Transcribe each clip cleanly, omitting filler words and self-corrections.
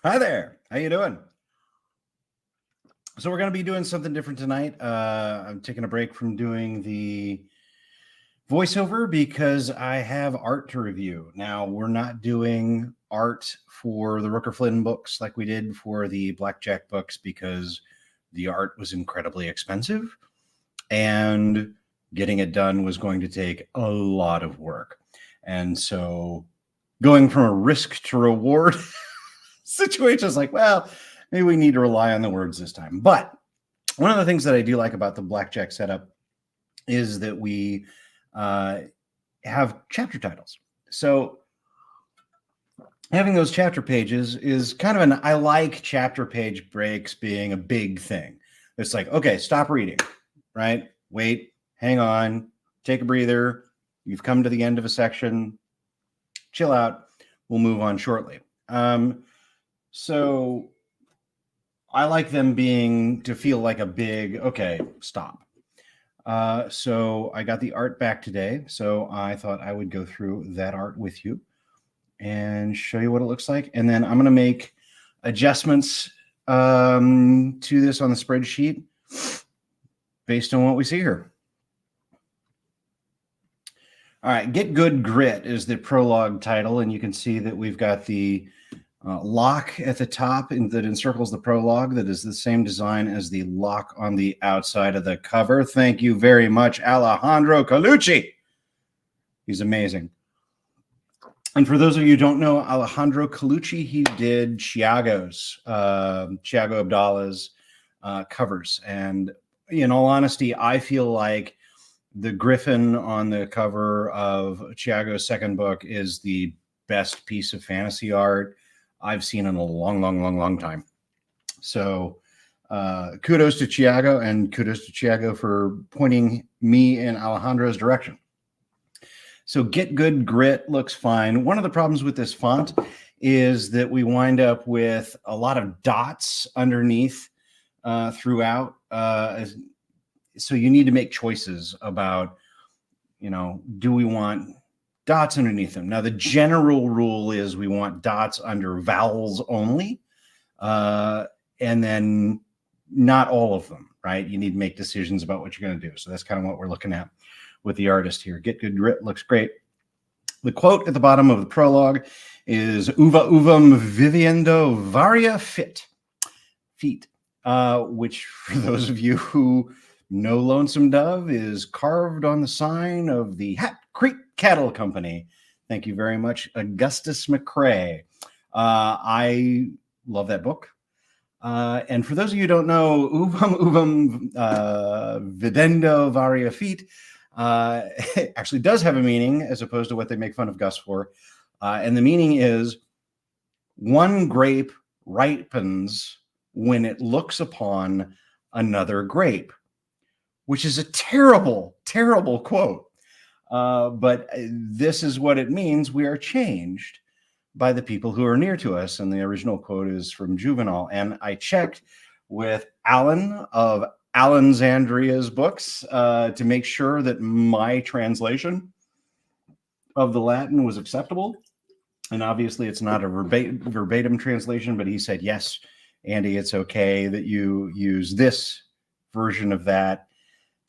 Hi there. How you doing? So we're going to be doing something different tonight. I'm taking a break from doing the voiceover because I have art to review. Now, we're not doing art for the Rooker Flynn books like we did for the Blackjack books because the art was incredibly expensive and getting it done was going to take a lot of work. And so going from a risk to reward situation is like, well, maybe we need to rely on the words this time. But one of the things that I do like about the Blackjack setup is that we have chapter titles. So having those chapter pages is kind of I like chapter page breaks being a big thing. It's like, okay, stop reading, right? Wait, hang on, take a breather. You've come to the end of a section. Chill out. We'll move on shortly. So I like them to feel like a big, okay, stop. So I got the art back today. So I thought I would go through that art with you and show you what it looks like. And then I'm going to make adjustments to this on the spreadsheet based on what we see here. All right, Get Good Grit is the prologue title. And you can see that we've got the lock at the top that encircles the prologue that is the same design as the lock on the outside of the cover. Thank you very much, Alejandro Colucci. He's amazing. And for those of you who don't know Alejandro Colucci, he did Thiago Abdallah's covers. And in all honesty, I feel like the griffin on the cover of Thiago's second book is the best piece of fantasy art I've seen in a long time. So kudos to Thiago, and kudos to Thiago for pointing me in Alejandro's direction. So Get Good Grit looks fine. One of the problems with this font is that we wind up with a lot of dots underneath throughout. So you need to make choices about, do we want dots underneath them? Now, the general rule is we want dots under vowels only, and then not all of them, right? You need to make decisions about what you're going to do. So that's kind of what we're looking at with the artist here. Get Good Grit looks great. The quote at the bottom of the prologue is "Uva uvam viviendo varia feet," which for those of you who know Lonesome Dove is carved on the sign of the Hat Creek Cattle Company. Thank you very much, Augustus McCrae. I love that book. And for those of you who don't know, uvam videndo varia feet actually does have a meaning as opposed to what they make fun of Gus for. And the meaning is one grape ripens when it looks upon another grape, which is a terrible, terrible quote. But this is what it means. We are changed by the people who are near to us. And the original quote is from Juvenal. And I checked with Alan of Alexandria's books to make sure that my translation of the Latin was acceptable. And obviously it's not a verbatim translation, but he said, yes, Andy, it's okay that you use this version of that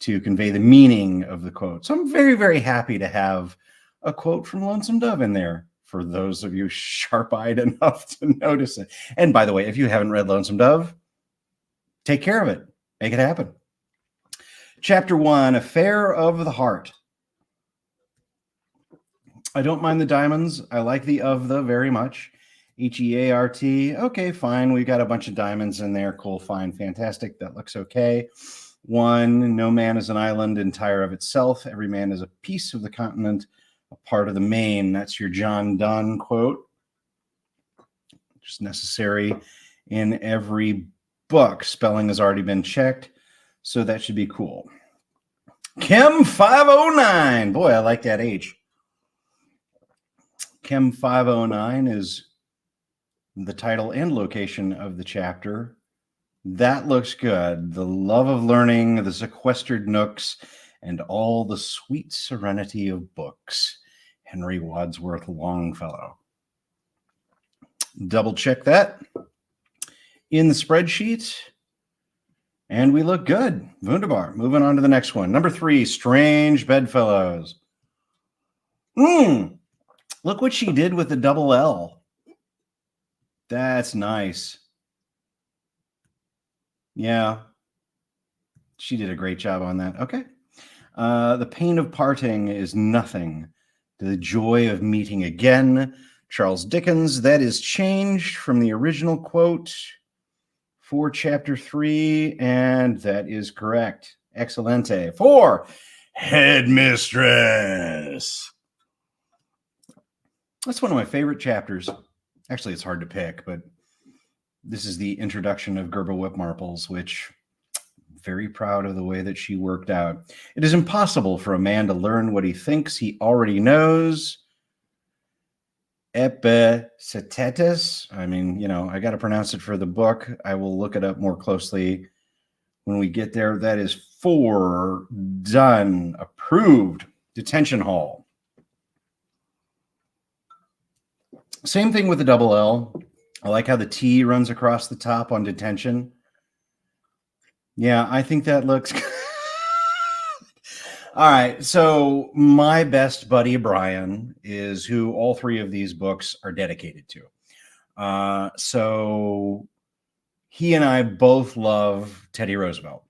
to convey the meaning of the quote. So I'm very, very happy to have a quote from Lonesome Dove in there for those of you sharp-eyed enough to notice it. And by the way, if you haven't read Lonesome Dove, take care of it. Make it happen. Chapter 1, Affair of the Heart. I don't mind the diamonds. I like the of the very much. H-E-A-R-T. Okay, fine. We've got a bunch of diamonds in there. Cool, fine, fantastic. That looks okay. 1, no man is an island entire of itself. Every man is a piece of the continent, a part of the main. That's your John Donne quote. Just necessary in every book. Spelling has already been checked, so that should be cool. Chem 509. Boy, I like that H. Chem 509 is the title and location of the chapter. That looks good. The love of learning, the sequestered nooks, and all the sweet serenity of books. Henry Wadsworth Longfellow. Double check that. in the spreadsheet. And we look good. Wunderbar. Moving on to the next one. Number 3, Strange Bedfellows. Look what she did with the double L. That's nice. Yeah. She did a great job on that. Okay. The pain of parting is nothing to the joy of meeting again. Charles Dickens. That is changed from the original quote for chapter 3, and that is correct. Excellente. 4, Headmistress. That's one of my favorite chapters. Actually, it's hard to pick, but this is the introduction of Gerba Whipmarples, which I'm very proud of the way that she worked out. It is impossible for a man to learn what he thinks he already knows. Epictetus. I mean, I got to pronounce it for the book. I will look it up more closely when we get there. That is 4. Done. Approved. Detention Hall. Same thing with the double L. I like how the T runs across the top on detention. Yeah, I think that looks all right. So my best buddy, Brian, is who all 3 of these books are dedicated to. So he and I both love Teddy Roosevelt.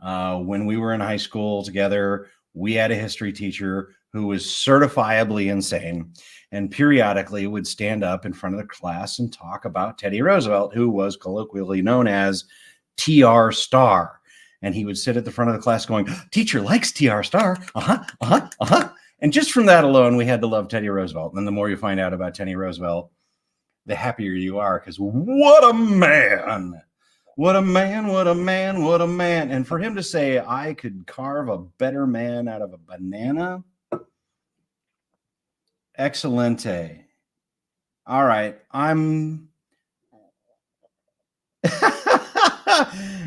When we were in high school together, we had a history teacher who was certifiably insane and periodically would stand up in front of the class and talk about Teddy Roosevelt, who was colloquially known as TR Star. And he would sit at the front of the class going, teacher likes TR Star. And just from that alone, we had to love Teddy Roosevelt. And the more you find out about Teddy Roosevelt, the happier you are, because what a man. What a man, what a man, what a man. And for him to say, I could carve a better man out of a banana. Excellente. All right.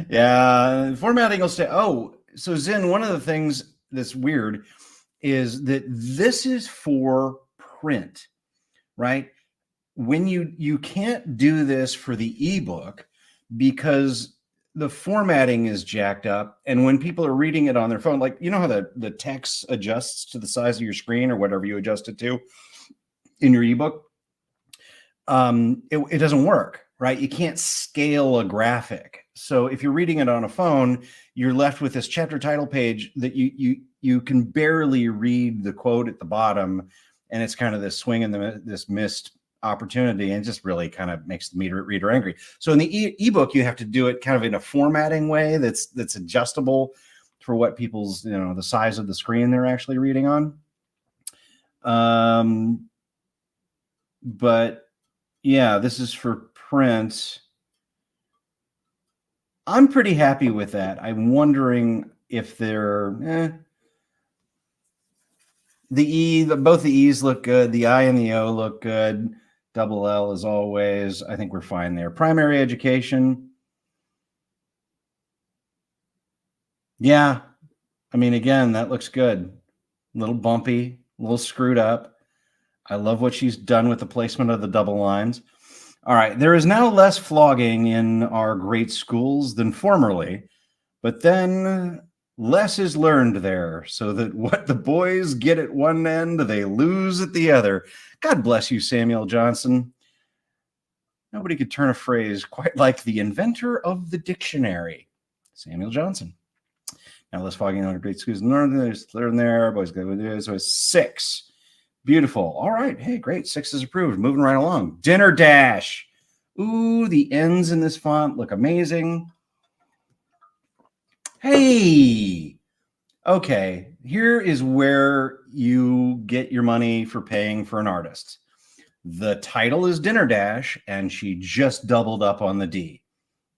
Yeah, formatting will stay. Oh, so Zin, one of the things that's weird is that this is for print, right? When you can't do this for the ebook because the formatting is jacked up, and when people are reading it on their phone, like how the text adjusts to the size of your screen or whatever you adjust it to in your ebook, it doesn't work, right? You can't scale a graphic. So if you're reading it on a phone, you're left with this chapter title page that you can barely read the quote at the bottom, and it's kind of this swing and this missed opportunity, and just really kind of makes the reader angry. So in the ebook, you have to do it kind of in a formatting way that's adjustable for what people's the size of the screen they're actually reading on. But yeah, this is for print. I'm pretty happy with that. I'm wondering if they're both the E's look good. The I and the O look good. Double L as always. I think we're fine there. Primary education. Yeah. I mean, again, that looks good. A little bumpy, a little screwed up. I love what she's done with the placement of the double lines. All right. There is now less flogging in our great schools than formerly, but then less is learned there, so that what the boys get at one end, they lose at the other. God bless you, Samuel Johnson. Nobody could turn a phrase quite like the inventor of the dictionary, Samuel Johnson. Now, less flogging on great schools. There's learn there. Boys go with this. So it's 6. Beautiful. All right. Hey, great. 6 is approved. Moving right along. Dinner Dash. Ooh, the N's in this font look amazing. Hey. Okay. Here is where you get your money for paying for an artist. The title is Dinner Dash, and she just doubled up on the D,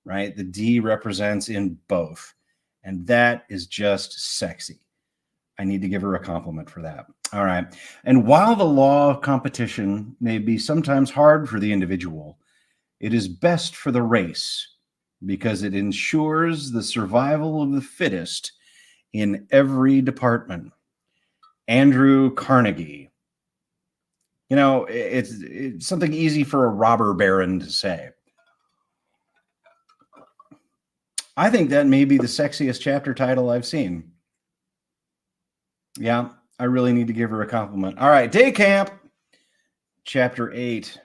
right? The D represents in both, and that is just sexy. I need to give her a compliment for that. All right. And while the law of competition may be sometimes hard for the individual, it is best for the race because it ensures the survival of the fittest in every department. Andrew Carnegie. It's something easy for a robber baron to say. I think that may be the sexiest chapter title I've seen. Yeah, I really need to give her a compliment. All right, Day Camp, Chapter 8.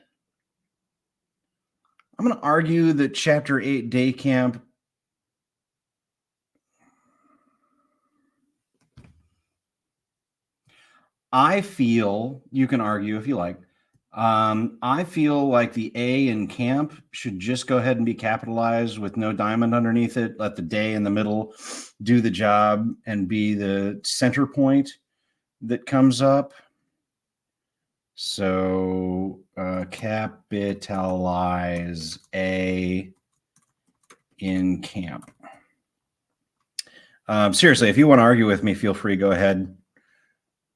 I'm going to argue that Chapter 8, Day Camp, I feel, you can argue if you like, I feel like the A in camp should just go ahead and be capitalized with no diamond underneath it. Let the day in the middle do the job and be the center point that comes up. So capitalize A in camp. Seriously, if you want to argue with me, feel free. Go ahead.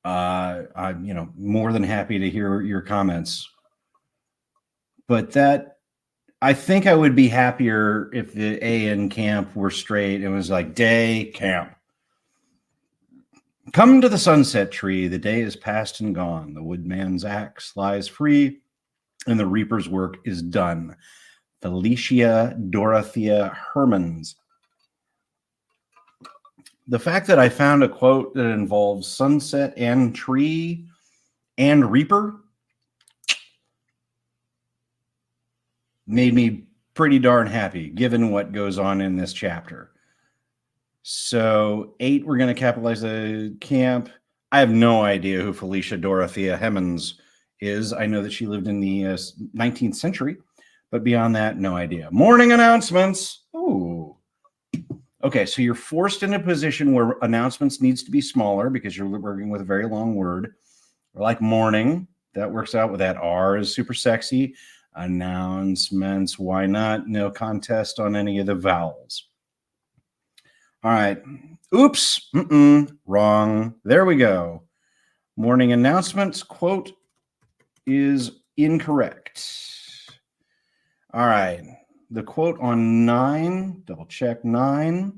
I'm more than happy to hear your comments. But that, I think I would be happier if the A in camp were straight. It was like Day Camp. Come to the sunset tree. The day is past and gone. The woodman's axe lies free, and the reaper's work is done. Felicia Dorothea Hermans. The fact that I found a quote that involves sunset and tree and reaper made me pretty darn happy, given what goes on in this chapter. So 8, we're going to capitalize the camp. I have no idea who Felicia Dorothea Hemmons is. I know that she lived in the 19th century, but beyond that, no idea. Morning announcements. Ooh. Okay, so you're forced in a position where announcements needs to be smaller because you're working with a very long word. Like morning, that works out with that R is super sexy. Announcements, why not? No contest on any of the vowels. All right. Oops. Wrong. There we go. Morning announcements quote is incorrect. All right. The quote on 9, double check 9,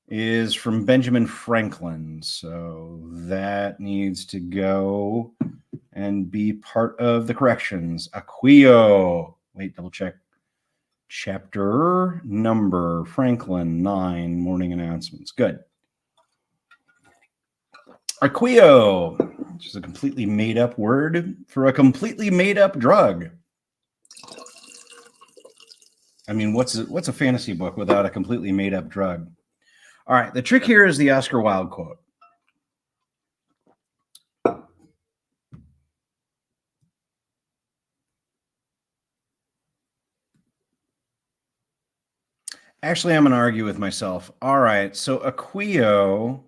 is from Benjamin Franklin. So that needs to go and be part of the corrections. Acquio. Wait, double check. Chapter number Franklin 9, morning announcements. Good. Acquio, which is a completely made up word for a completely made up drug. I mean, what's a fantasy book without a completely made up drug? All right. The trick here is the Oscar Wilde quote. Actually, I'm going to argue with myself. All right. So Acquio,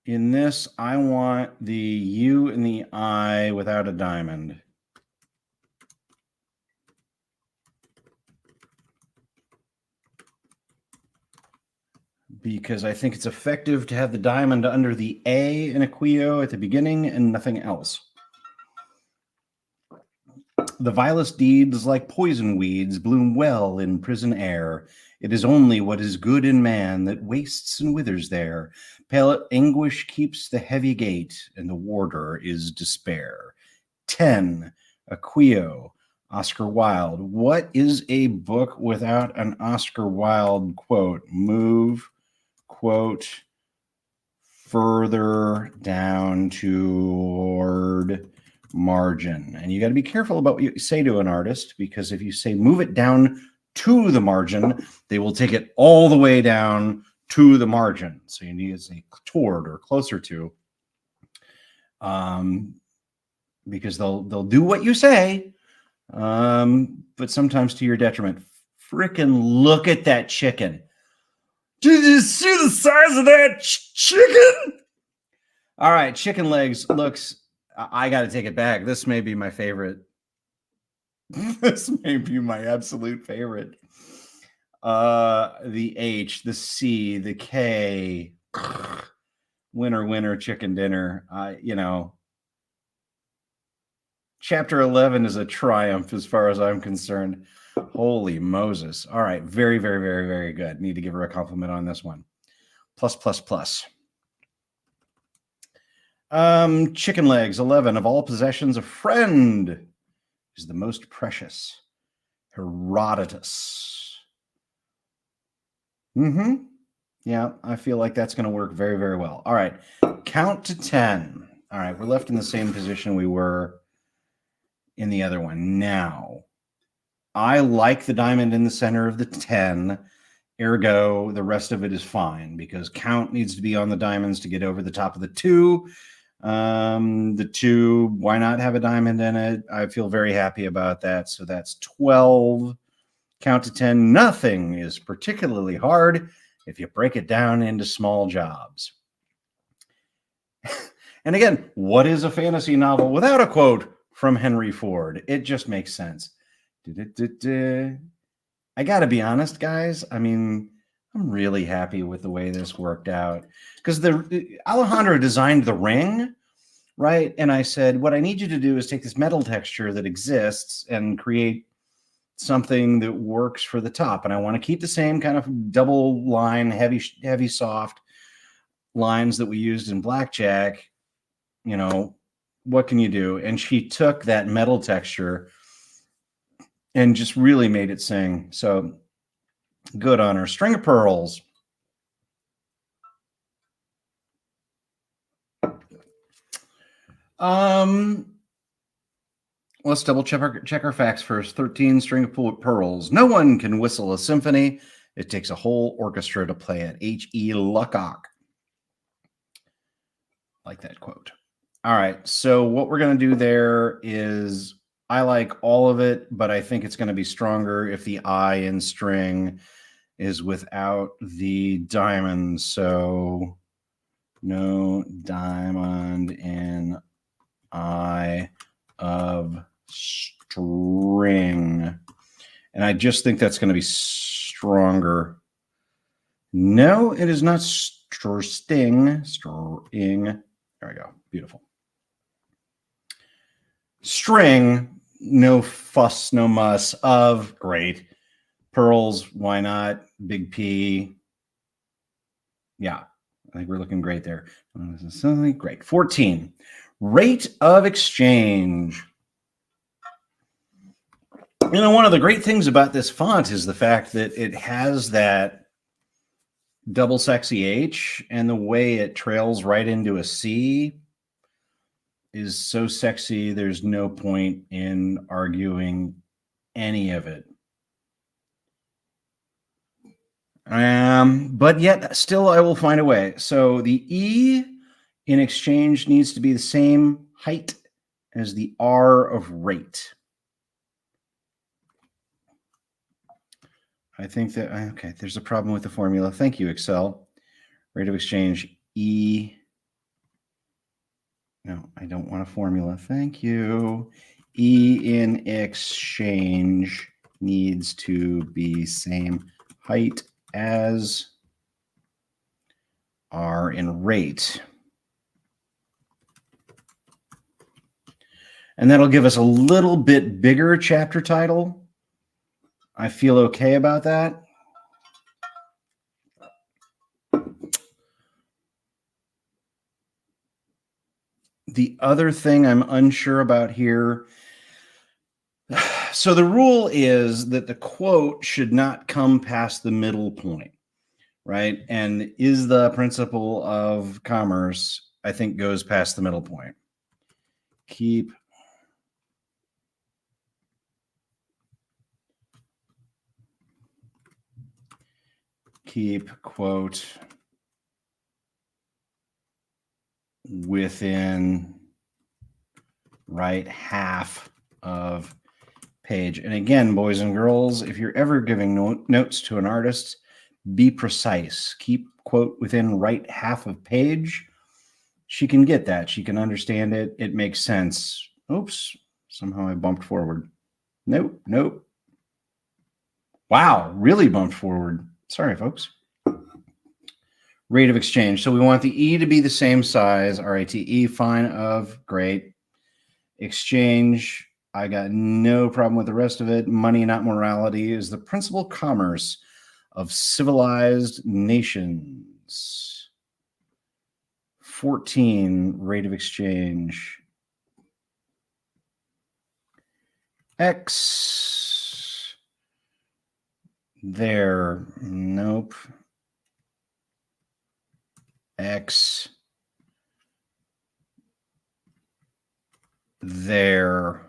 in this, I want the U and the I without a diamond. Because I think it's effective to have the diamond under the A in Acquio at the beginning and nothing else. The vilest deeds, like poison weeds, bloom well in prison air. It is only what is good in man that wastes and withers there. Pale anguish keeps the heavy gate, and the warder is despair. 10. Acquio, Oscar Wilde. What is a book without an Oscar Wilde quote? Move quote further down toward margin. And you got to be careful about what you say to an artist, because if you say move it down to the margin, they will take it all the way down to the margin. So you need to say toward or closer to, because they'll do what you say, but sometimes to your detriment. Frickin' look at that chicken. Did you see the size of that chicken? All right, chicken legs looks, I got to take it back. This may be my favorite. This may be my absolute favorite. The H, the C, the K. Winner, winner, chicken dinner. Chapter 11 is a triumph as far as I'm concerned. Holy Moses. All right. Very, very, very, very good. Need to give her a compliment on this one. Plus, plus, plus. Chicken legs, 11. Of all possessions, a friend is the most precious. Herodotus. Mm-hmm. Yeah, I feel like that's going to work very, very well. All right. Count to 10. All right. We're left in the same position we were in the other one. Now, I like the diamond in the center of the 10. Ergo, the rest of it is fine because count needs to be on the diamonds to get over the top of the 2. The 2, why not have a diamond in it? I feel very happy about that. So that's 12. Count to 10. Nothing is particularly hard if you break it down into small jobs. And again, what is a fantasy novel without a quote from Henry Ford? It just makes sense. I got to be honest, guys. I mean, I'm really happy with the way this worked out because Alejandro designed the ring, right? And I said, what I need you to do is take this metal texture that exists and create something that works for the top. And I want to keep the same kind of double line, heavy, soft lines that we used in Blackjack. You know, what can you do? And she took that metal texture and just really made it sing. So good on her. String of pearls. Let's double check our facts first. 13 string of pearls. No one can whistle a symphony. It takes a whole orchestra to play it. H.E. Luckock. Like that quote. All right. So what we're going to do there is I like all of it, but I think it's going to be stronger if the I in string is without the diamond. So no diamond in I of string. And I just think that's going to be stronger. No, it is not sting. String. There we go. Beautiful. String, no fuss, no muss, of, great. Pearls, why not? Big P. Yeah, I think we're looking great there. Great. 14. Rate of exchange. You know, one of the great things about this font is the fact that it has that double sexy H, and the way it trails right into a C is so sexy. There's no point in arguing any of it. But yet still I will find a way. So the E in exchange needs to be the same height as the R of rate. I think that, okay, there's a problem with the formula. Thank you, Excel. Rate of exchange, E. No, I don't want a formula. Thank you. E in exchange needs to be same height as R in rate. And that'll give us a little bit bigger chapter title. I feel okay about that. The other thing I'm unsure about here, so the rule is that the quote should not come past the middle point, right? And is the principle of commerce, I think, goes past the middle point. Keep quote within right half of page. And again, boys and girls, if you're ever giving notes to an artist, be precise. Keep quote within right half of page. She can get that. She can understand it. It makes sense. Oops, somehow I bumped forward. Nope. Wow, really bumped forward. Sorry, folks. Rate of exchange. So we want the E to be the same size. RATE, fine, of, great. Exchange, I got no problem with the rest of it. Money, not morality, is the principal commerce of civilized nations. 14, rate of exchange. X. There. Nope. X there.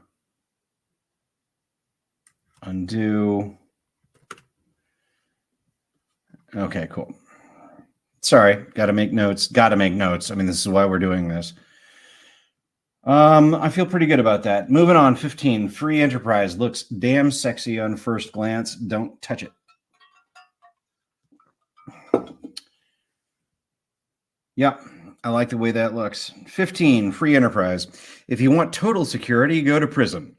Undo. Okay, cool. Sorry, got to make notes. I mean, this is why we're doing this. I feel pretty good about that. Moving on, 15. Free enterprise looks damn sexy on first glance. Don't touch it. Yep, I like the way that looks. 15. Free enterprise. If you want total security, go to prison.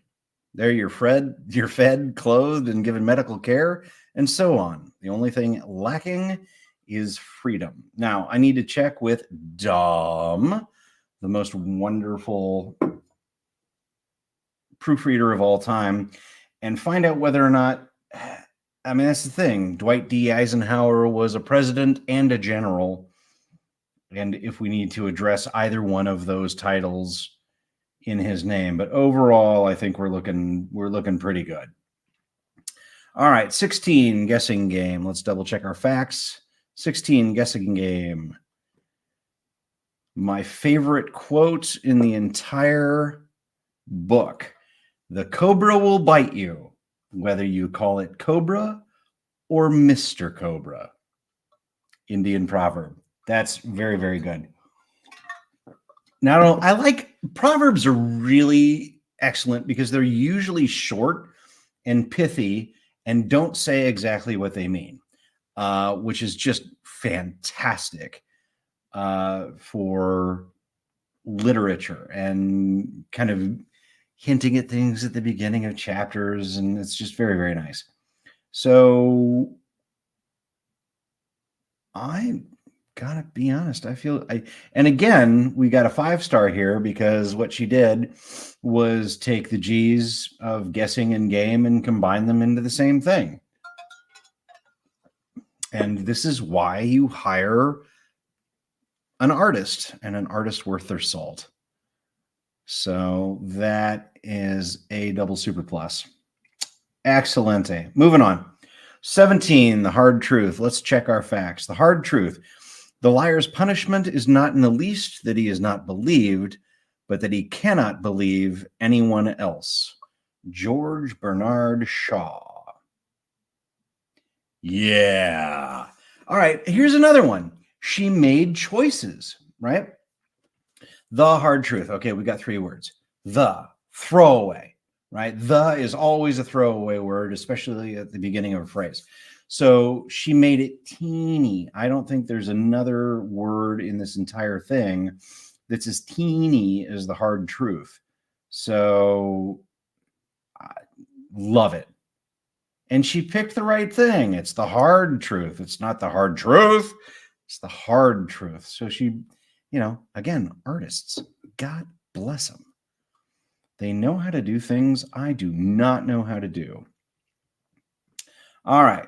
There you're fed, clothed, and given medical care, and so on. The only thing lacking is freedom. Now, I need to check with Dom, the most wonderful proofreader of all time, and find out whether or not, I mean, that's the thing. Dwight D. Eisenhower was a president and a general, and if we need to address either one of those titles in his name. But overall, I think we're looking pretty good. All right, 16, guessing game. Let's double check our facts. 16, guessing game. My favorite quote in the entire book. The cobra will bite you, whether you call it Cobra or Mr. Cobra. Indian proverb. That's very, very good. Now, I like proverbs are really excellent because they're usually short and pithy and don't say exactly what they mean, which is just fantastic for literature and kind of hinting at things at the beginning of chapters. And it's just very, very nice. So I gotta be honest. And again, we got a 5-star here because what she did was take the G's of guessing and game and combine them into the same thing. And this is why you hire an artist, and an artist worth their salt. So that is a double super plus. Excelente. Moving on. 17, the hard truth. Let's check our facts. The hard truth. The liar's punishment is not in the least that he is not believed, but that he cannot believe anyone else. George Bernard Shaw. Yeah. All right, here's another one. She made choices, right? The hard truth. Okay, we got 3 words. The, throwaway, right? The is always a throwaway word, especially at the beginning of a phrase. So she made it teeny. I don't think there's another word in this entire thing that's as teeny as the hard truth. So I love it. And she picked the right thing. It's the hard truth. It's not the hard truth. It's the hard truth. So she, again, artists, God bless them. They know how to do things I do not know how to do. All right.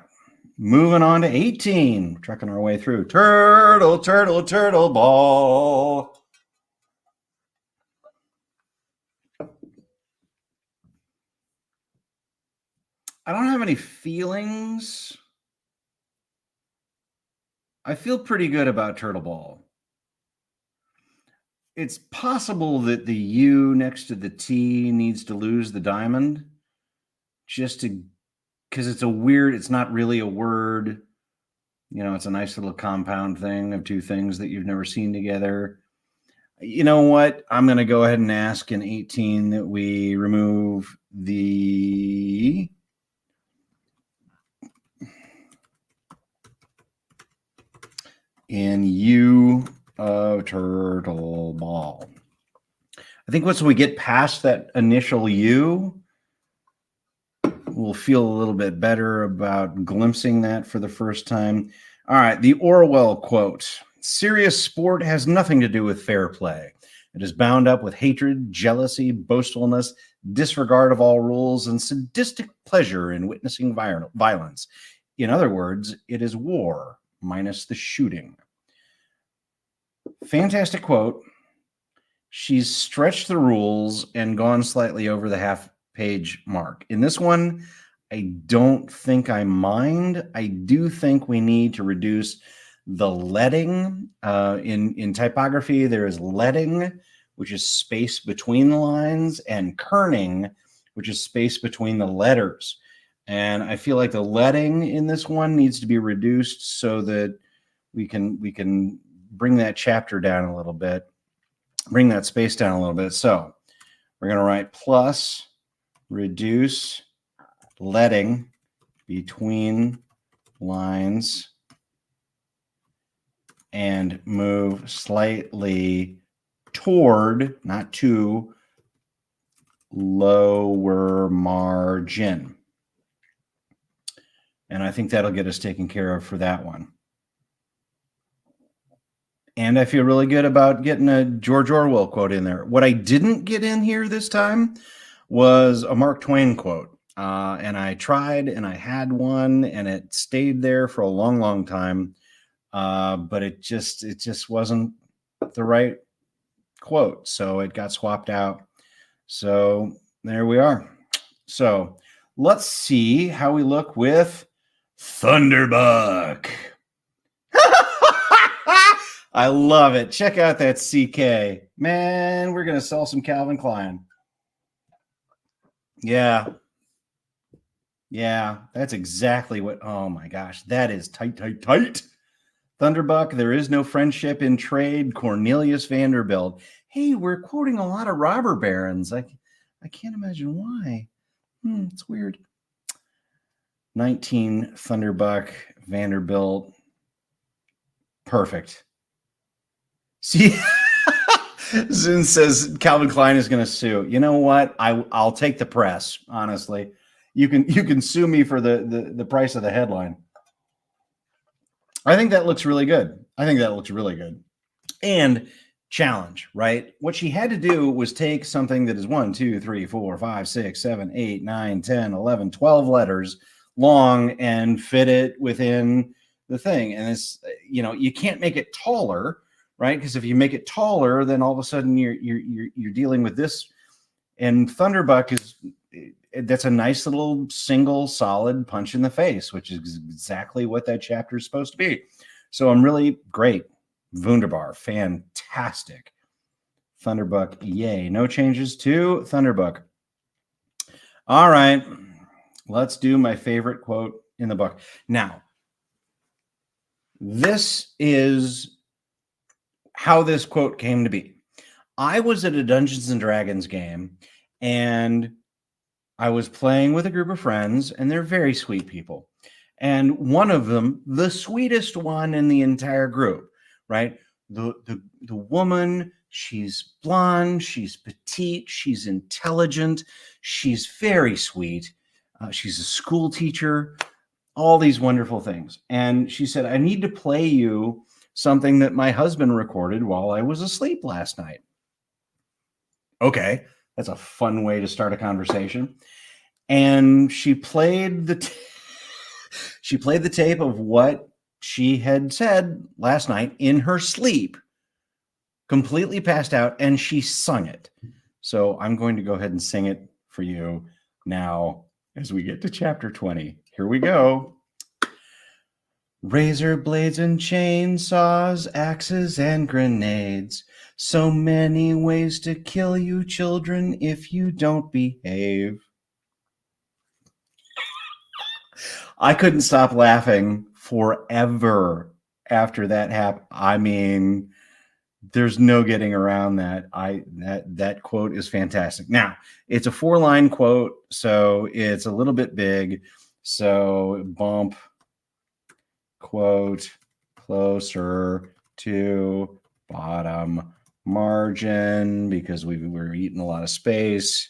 Moving on to 18. Trucking our way through. Turtle, turtle, turtle ball. I don't have any feelings. I feel pretty good about Turtle Ball. It's possible that the U next to the T needs to lose the diamond because it's not really a word. It's a nice little compound thing of 2 things that you've never seen together. You know what? I'm going to go ahead and ask in 18 that we remove the in U of Turtle Ball. I think once we get past that initial U, we'll feel a little bit better about glimpsing that for the first time. All right, the Orwell quote. Serious sport has nothing to do with fair play. It is bound up with hatred, jealousy, boastfulness, disregard of all rules, and sadistic pleasure in witnessing violence. In other words, it is war minus the shooting. Fantastic quote. She's stretched the rules and gone slightly over the half-page mark. In this one, I don't think I mind. I do think we need to reduce The leading in typography, there is leading, which is space between the lines, and kerning, which is space between the letters. And I feel like the leading in this one needs to be reduced so that we can bring that chapter down a little bit, bring that space down a little bit. So we're going to write plus reduce leading between lines and move slightly toward, not to, lower margin. And I think that'll get us taken care of for that one. And I feel really good about getting a George Orwell quote in there. What I didn't get in here this time was a Mark Twain quote. And I tried and I had one and it stayed there for a long, long time. But it just wasn't the right quote. So it got swapped out. So there we are. So let's see how we look with Thunderbuck. I love it. Check out that CK. Man, we're going to sell some Calvin Klein. Yeah. Yeah, that's exactly what. Oh my gosh, that is tight, tight, tight. Thunderbuck, there is no friendship in trade. Cornelius Vanderbilt. Hey, we're quoting a lot of robber barons. I can't imagine why. It's weird. 19 Thunderbuck, Vanderbilt. Perfect. See, Zune says Calvin Klein is going to sue. You know what? I'll take the press. Honestly, you can sue me for the price of the headline. I think that looks really good. And challenge, right? What she had to do was take something that is 1, 2, 3, 4, 5, 6, 7, 8, 9, 10, 11, 12 letters long and fit it within the thing. And it's, you can't make it taller, right? Because if you make it taller, then all of a sudden you're dealing with this. And Thunderbuck that's a nice little single solid punch in the face, which is exactly what that chapter is supposed to be. So I'm really great. Wunderbar, fantastic. Thunderbuck, yay. No changes to Thunderbuck. All right, let's do my favorite quote in the book. Now, this is how this quote came to be. I was at a Dungeons and Dragons game, and I was playing with a group of friends, and they're very sweet people. And one of them, the sweetest one in the entire group, right? The woman, she's blonde, she's petite, she's intelligent, she's very sweet. She's a school teacher, all these wonderful things. And she said, I need to play you something that my husband recorded while I was asleep last night. Okay, that's a fun way to start a conversation. And she played the tape of what she had said last night in her sleep, completely passed out, and she sung it. So I'm going to go ahead and sing it for you now as we get to chapter 20. Here we go. Razor blades and chainsaws, axes and grenades. So many ways to kill you children if you don't behave. I couldn't stop laughing forever after that happened. I mean, there's no getting around that. That quote is fantastic. Now, it's a 4-line quote, so it's a little bit big. So bump quote closer to bottom margin because we're eating a lot of space.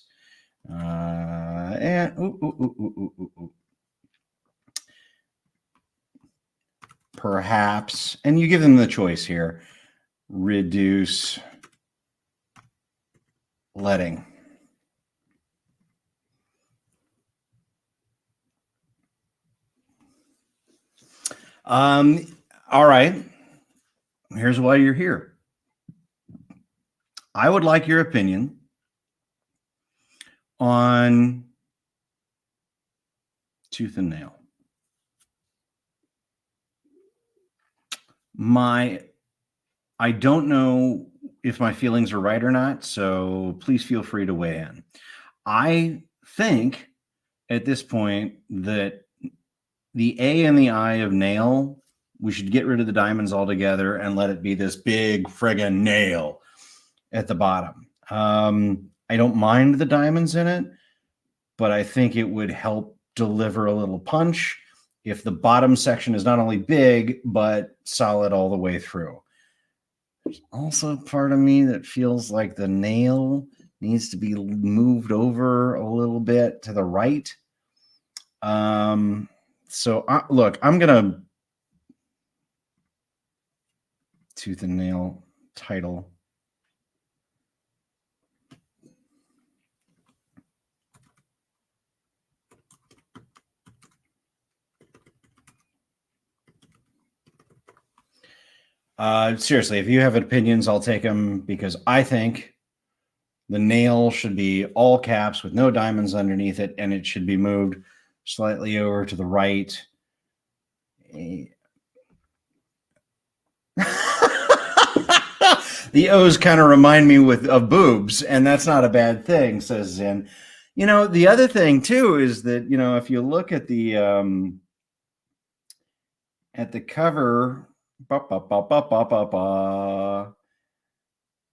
Perhaps, and you give them the choice here, reduce leading. All right. Here's why you're here. I would like your opinion on tooth and nail. I don't know if my feelings are right or not, so please feel free to weigh in. I think at this point that the A and the I of nail, we should get rid of the diamonds altogether and let it be this big friggin' nail at the bottom. I don't mind the diamonds in it, but I think it would help deliver a little punch if the bottom section is not only big, but solid all the way through. There's also part of me that feels like the nail needs to be moved over a little bit to the right. So look, I'm gonna tooth and nail title. Seriously, if you have opinions, I'll take them, because I think the nail should be all caps with no diamonds underneath it, and it should be moved slightly over to the right. The O's kind of remind me of boobs, and that's not a bad thing, says Zen. You know, the other thing too is that, you know, if you look at the cover,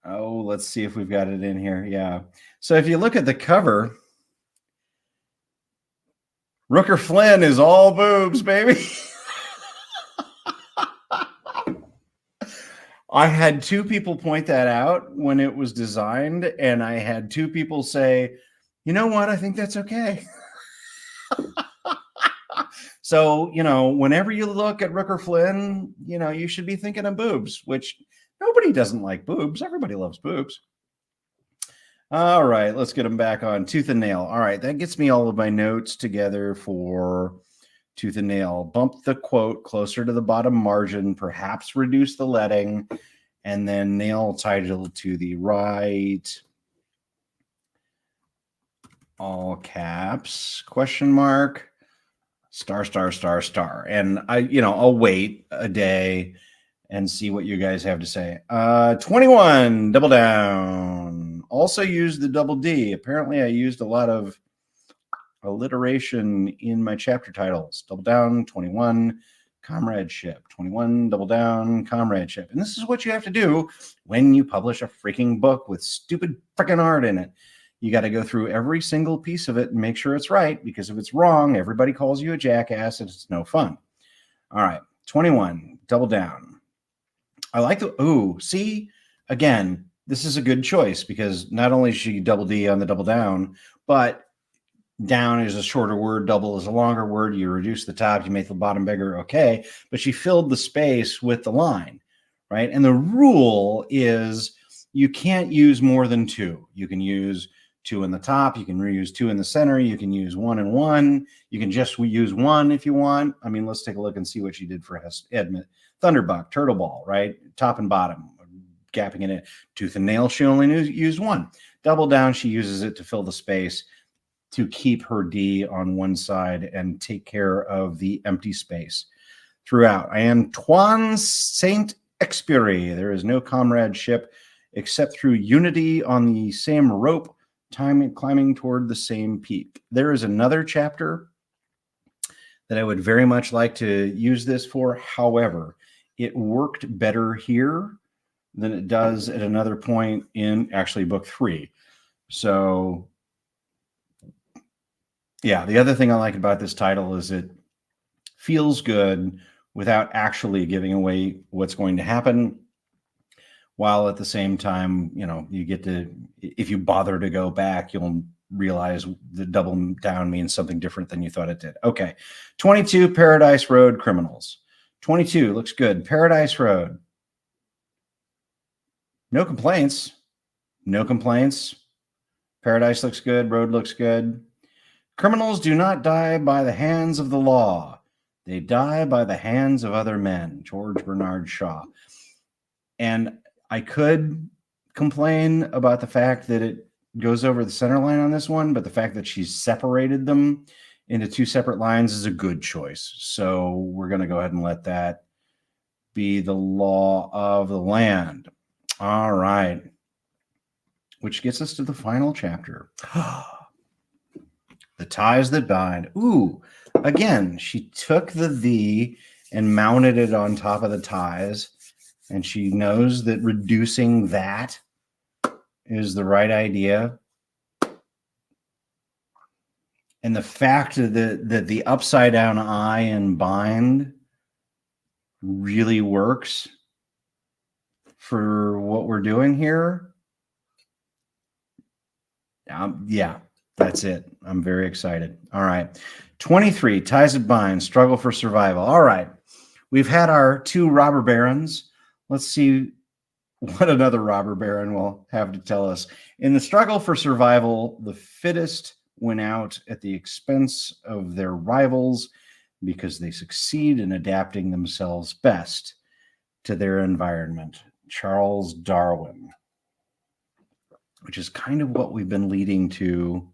oh, let's see if we've got it in here. Yeah. So if you look at the cover, Rooker Flynn is all boobs, baby. I had two people point that out when it was designed, and I had two people say, you know what, I think that's okay. So, you know, whenever you look at Rooker Flynn, you know, you should be thinking of boobs, which nobody doesn't like boobs. Everybody loves boobs. All right, let's get them back on tooth and nail. All right, that gets me all of my notes together for tooth and nail. Bump the quote closer to the bottom margin, perhaps reduce the leading, and then nail title to the right. All caps, question mark, star, star, star, star. And I'll wait a day and see what you guys have to say. 21, double down. Also use the double D. Apparently I used a lot of alliteration in my chapter titles. Double down, 21, comradeship. 21, double down, comradeship. And this is what you have to do when you publish a freaking book with stupid freaking art in it. You got to go through every single piece of it and make sure it's right, because if it's wrong, everybody calls you a jackass and it's no fun. All right, 21, double down. I like see, again, this is a good choice, because not only is she double D on the double down, but down is a shorter word, double is a longer word. You reduce the top, you make the bottom bigger, okay. But she filled the space with the line, right? And the rule is you can't use more than two. You can use two in the top, you can reuse two in the center, you can use 1 and 1, you can just use 1 if you want. I mean, let's take a look and see what she did for Edmund. Thunderbuck, Turtle Ball, right? Top and bottom, gapping it in. Tooth and nail, she only used 1. Double down, she uses it to fill the space, to keep her D on one side and take care of the empty space throughout. I am Antoine Saint-Exupéry. There is no comradeship except through unity on the same rope, climbing toward the same peak. There is another chapter that I would very much like to use this for. However, it worked better here than it does at another point in actually book 3. So yeah, the other thing I like about this title is it feels good without actually giving away what's going to happen, while at the same time, you know, you get to, if you bother to go back, you'll realize the double down means something different than you thought it did. Okay, 22, Paradise Road Criminals. 22 looks good. Paradise Road. No complaints. No complaints. Paradise looks good. Road looks good. Criminals do not die by the hands of the law. They die by the hands of other men. George Bernard Shaw. And I could complain about the fact that it goes over the center line on this one, but the fact that she's separated them into two separate lines is a good choice. So we're going to go ahead and let that be the law of the land. All right. Which gets us to the final chapter. The ties that bind. Ooh, again, she took the thee and mounted it on top of the ties. And she knows that reducing that is the right idea. And the fact that the upside down I in bind really works for what we're doing here. Yeah, that's it. I'm very excited. All right. 23, ties that bind, struggle for survival. All right. We've had our 2 robber barons. Let's see what another robber baron will have to tell us. In the struggle for survival, the fittest win out at the expense of their rivals because they succeed in adapting themselves best to their environment. Charles Darwin, which is kind of what we've been leading to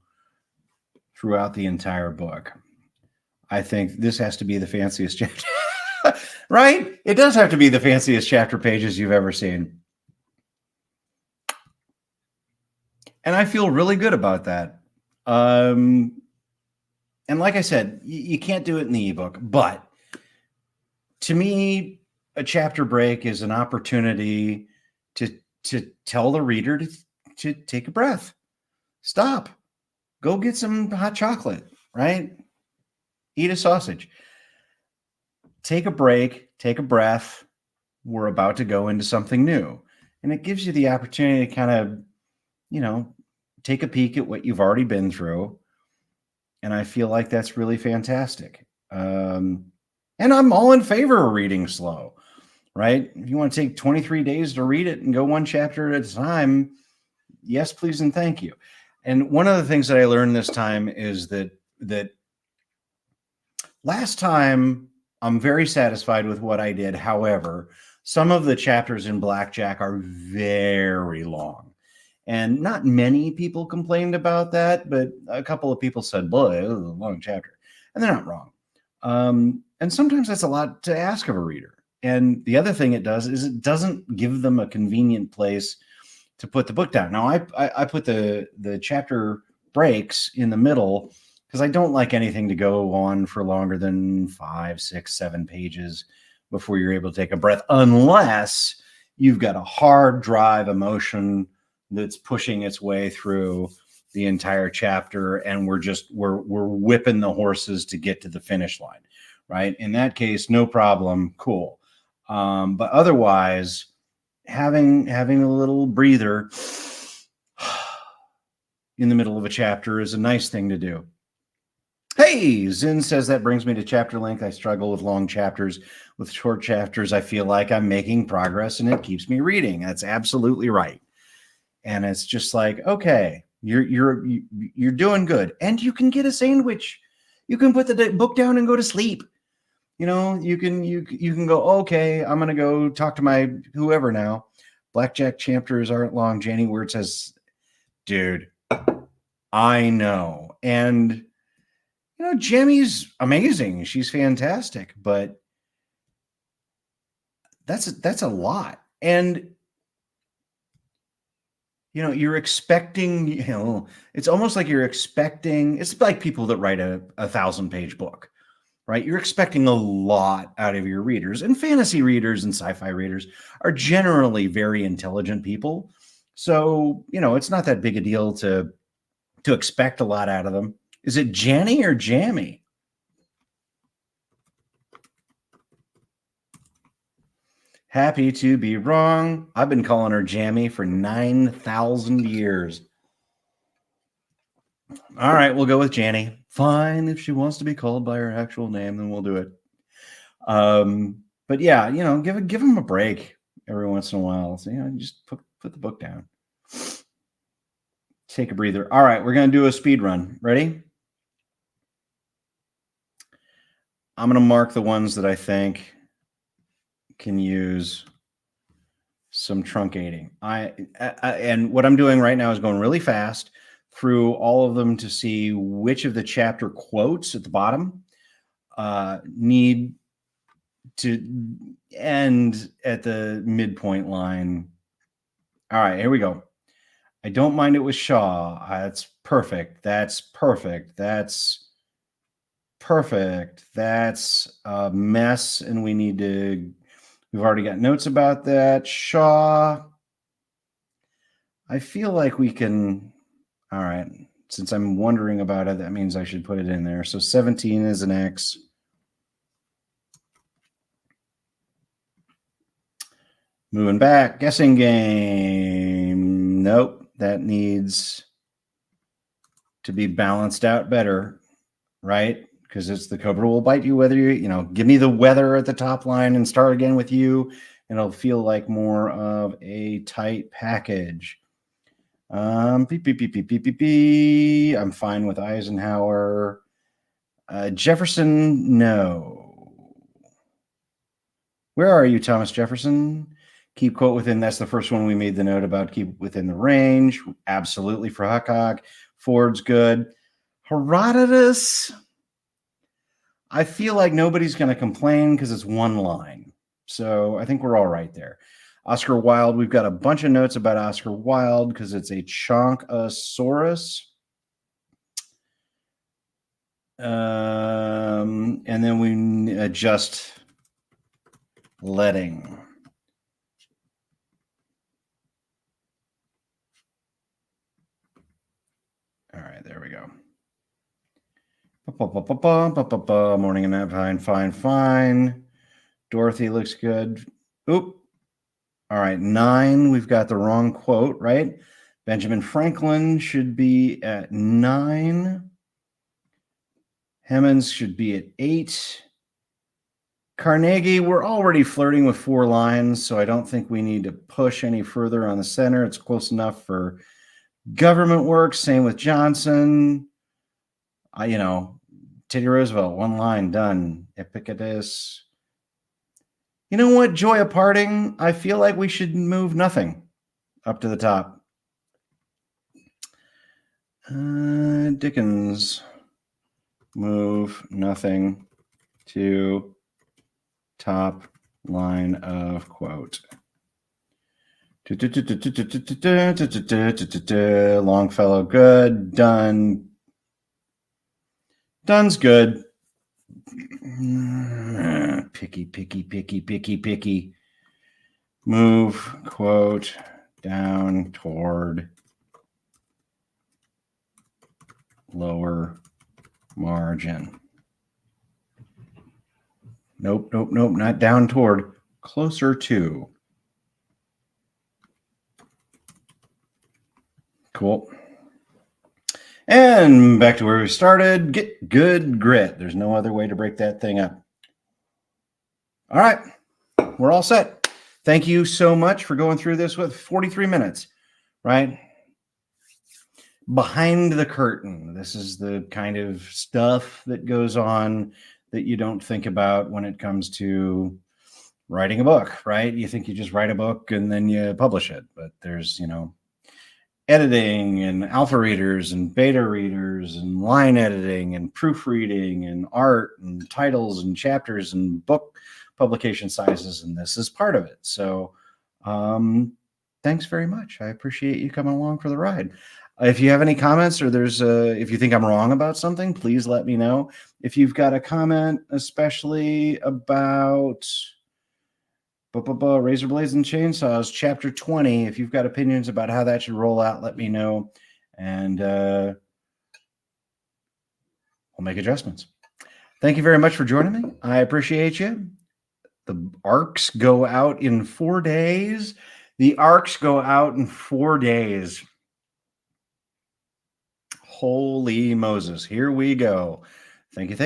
throughout the entire book. I think this has to be the fanciest chapter, right? It does have to be the fanciest chapter pages you've ever seen. And I feel really good about that. And like I said, you can't do it in the ebook, but to me, a chapter break is an opportunity to tell the reader to take a breath, stop, go get some hot chocolate, right? Eat a sausage, take a break, take a breath. We're about to go into something new. And it gives you the opportunity to kind of, take a peek at what you've already been through. And I feel like that's really fantastic. And I'm all in favor of reading slow, right? If you want to take 23 days to read it and go one chapter at a time, yes, please, and thank you. And one of the things that I learned this time is that last time I'm very satisfied with what I did. However, some of the chapters in Blackjack are very long. And not many people complained about that, but a couple of people said, boy, it was a long chapter. And they're not wrong. And sometimes that's a lot to ask of a reader. And the other thing it does is it doesn't give them a convenient place to put the book down. Now, I put the chapter breaks in the middle because I don't like anything to go on for longer than 5, 6, 7 pages before you're able to take a breath, unless you've got a hard drive emotion that's pushing its way through the entire chapter, and we're whipping the horses to get to the finish line, right? In that case, no problem, cool. But otherwise, having a little breather in the middle of a chapter is a nice thing to do. Hey, Zin says that brings me to chapter length. I struggle with long chapters. With short chapters, I feel like I'm making progress and it keeps me reading. That's absolutely right. And it's just like, okay, you're doing good, and you can get a sandwich. You can put the book down and go to sleep. You can go, okay, I'm gonna go talk to my whoever now. Blackjack chapters aren't long. Janie Word says, dude, I know, and Jemmy's amazing. She's fantastic, but that's a lot, and. You're expecting, it's almost like you're expecting, it's like people that write a 1,000-page book, right? You're expecting a lot out of your readers, and fantasy readers and sci-fi readers are generally very intelligent people. So, it's not that big a deal to expect a lot out of them. Is it Janny or Jammy? Happy to be wrong. I've been calling her Jammy for 9,000 years. All right, we'll go with Janny. Fine, if she wants to be called by her actual name, then we'll do it. But yeah, give them a break every once in a while. So, just put the book down. Take a breather. All right, we're going to do a speed run. Ready? I'm going to mark the ones that I think can use some truncating. And what I'm doing right now is going really fast through all of them to see which of the chapter quotes at the bottom need to end at the midpoint line. All right, here we go. I don't mind it with Shaw. That's perfect. That's perfect. That's perfect. That's a mess, and we need to. We've already got notes about that. Shaw. I feel like we can. All right. Since I'm wondering about it, that means I should put it in there. So 17 is an X. Moving back, guessing game. Nope, that needs to be balanced out better, right? Because it's the Cobra will bite you whether give me the weather at the top line and start again with you, and it'll feel like more of a tight package. Beep, beep, beep, beep, beep, beep, beep. I'm fine with Eisenhower. Jefferson, no. Where are you, Thomas Jefferson? Keep quote within. That's the first one we made the note about. Keep within the range. Absolutely for Huckok. Ford's good. Herodotus. I feel like nobody's going to complain because it's one line. So I think we're all right there. Oscar Wilde. We've got a bunch of notes about Oscar Wilde because it's a Chonkosaurus. And then we adjust letting. All right, there we go. Morning and night, fine. Dorothy looks good. Oop. All right, 9. We've got the wrong quote, right? Benjamin Franklin should be at 9. Hemans should be at 8. Carnegie, we're already flirting with 4 lines, so I don't think we need to push any further on the center. It's close enough for government work. Same with Johnson. Teddy Roosevelt, 1 line, done. Epictetus. You know what? Joy of parting. I feel like we should move nothing up to the top. Dickens. Move nothing to top line of quote. Longfellow, good. Done. Done's good. Picky. Move quote down toward lower margin. Nope, not down toward, closer to. Cool. And back to where we started. Get good grit. There's no other way to break that thing up. All right. We're all set. Thank you so much for going through this with 43 minutes, right? Behind the curtain. This is the kind of stuff that goes on that you don't think about when it comes to writing a book, right? You think you just write a book and then you publish it, but there's, editing and alpha readers and beta readers and line editing and proofreading and art and titles and chapters and book publication sizes, and this is part of it. So thanks very much. I appreciate you coming along for the ride. If you have any comments, or if you think I'm wrong about something, please let me know. If you've got a comment, especially about Razor Blades and Chainsaws, Chapter 20. If you've got opinions about how that should roll out, let me know, and we'll make adjustments. Thank you very much for joining me. I appreciate you. The arcs go out in 4 days. Holy Moses. Here we go. Thank you.